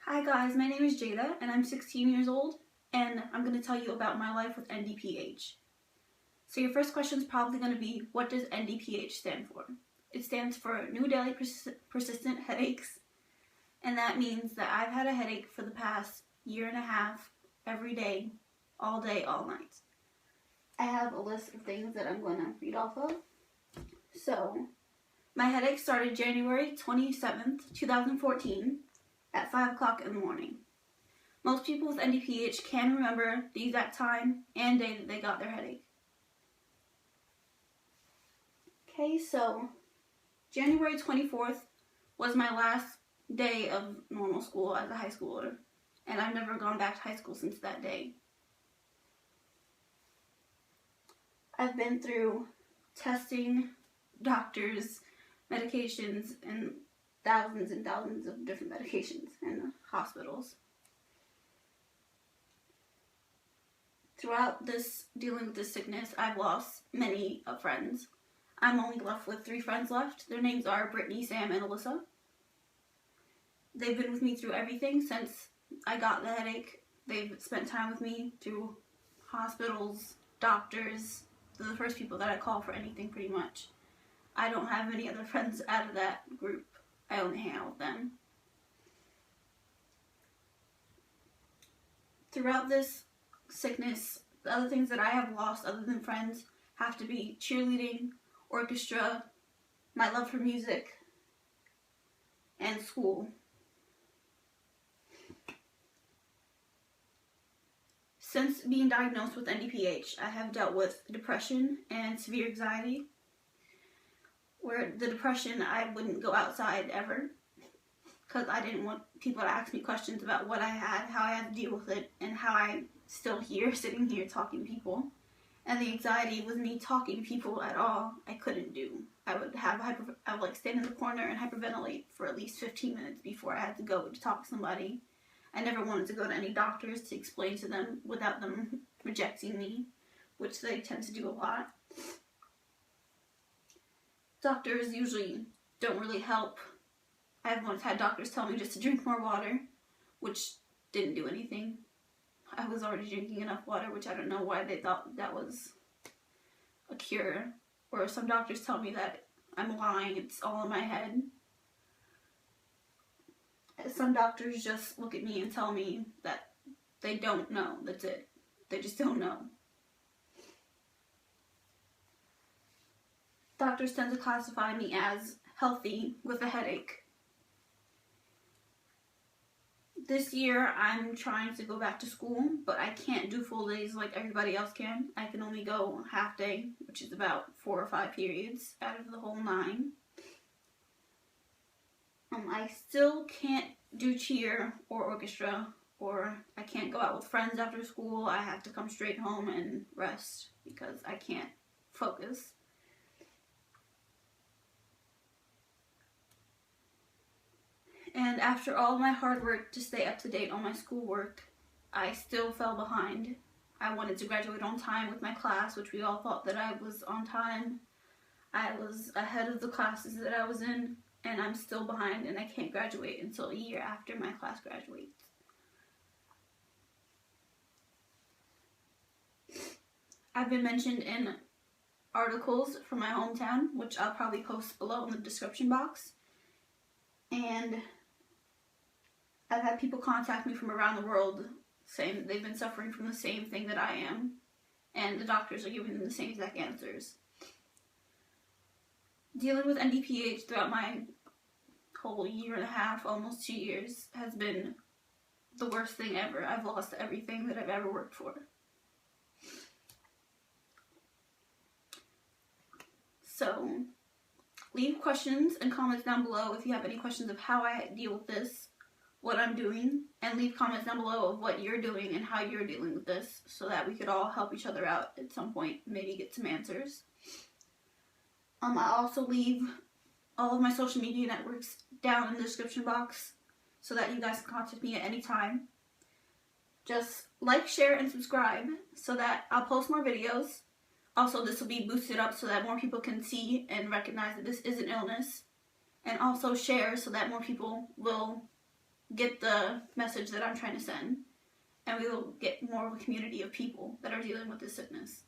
Hi guys, my name is Jada and I'm 16 years old and I'm going to tell you about my life with NDPH. So your first question is probably going to be, what does NDPH stand for? It stands for New Daily Persistent Headaches, and that means that I've had a headache for the past year and a half, every day, all night. I have a list of things that I'm going to read off of. So, my headache started January 27th, 2014 at 5 o'clock in the morning. Most people with NDPH can remember the exact time and day that they got their headache. Okay, so January 24th was my last day of normal school as a high schooler, and I've never gone back to high school since that day. I've been through testing, doctors, medications, and thousands of different medications in hospitals. Throughout this dealing with this sickness, I've lost many friends. I'm only left with 3 friends left. Their names are Brittany, Sam, and Alyssa. They've been with me through everything since I got the headache. They've spent time with me through hospitals, doctors. They're the first people that I call for anything, pretty much. I don't have any other friends out of that group. I only hang out with them. Throughout this sickness, the other things that I have lost other than friends have to be cheerleading, orchestra, my love for music, and school. Since being diagnosed with NDPH, I have dealt with depression and severe anxiety. Where the depression, I wouldn't go outside ever because I didn't want people to ask me questions about what I had, how I had to deal with it, and how I'm still here, sitting here talking to people. And the anxiety with me talking to people at all, I couldn't do. I would stand in the corner and hyperventilate for at least 15 minutes before I had to go to talk to somebody. I never wanted to go to any doctors to explain to them without them rejecting me, which they tend to do a lot. Doctors usually don't really help. I've once had doctors tell me just to drink more water, which didn't do anything. I was already drinking enough water, which I don't know why they thought that was a cure. Or some doctors tell me that I'm lying, it's all in my head. Some doctors just look at me and tell me that they don't know, that's it. They just don't know. Doctors tend to classify me as healthy with a headache. This year, I'm trying to go back to school, but I can't do full days like everybody else can. I can only go half day, which is about 4 or 5 periods out of the whole 9. I still can't do cheer or orchestra, or I can't go out with friends after school. I have to come straight home and rest because I can't focus. And after all my hard work to stay up to date on my schoolwork, I still fell behind. I wanted to graduate on time with my class, which we all thought that I was on time. I was ahead of the classes that I was in, and I'm still behind, and I can't graduate until a year after my class graduates. I've been mentioned in articles from my hometown, which I'll probably post below in the description box. And I've had people contact me from around the world saying that they've been suffering from the same thing that I am, and the doctors are giving them the same exact answers. Dealing with NDPH throughout my whole year and a half, almost 2 years, has been the worst thing ever. I've lost everything that I've ever worked for. So, leave questions and comments down below if you have any questions of how I deal with this, what I'm doing, and leave comments down below of what you're doing and how you're dealing with this so that we could all help each other out at some point, maybe get some answers. I'll also leave all of my social media networks down in the description box so that you guys can contact me at any time. Just like, share, and subscribe so that I'll post more videos. Also, this will be boosted up so that more people can see and recognize that this is an illness. And also share so that more people will get the message that I'm trying to send, and we will get more of a community of people that are dealing with this sickness.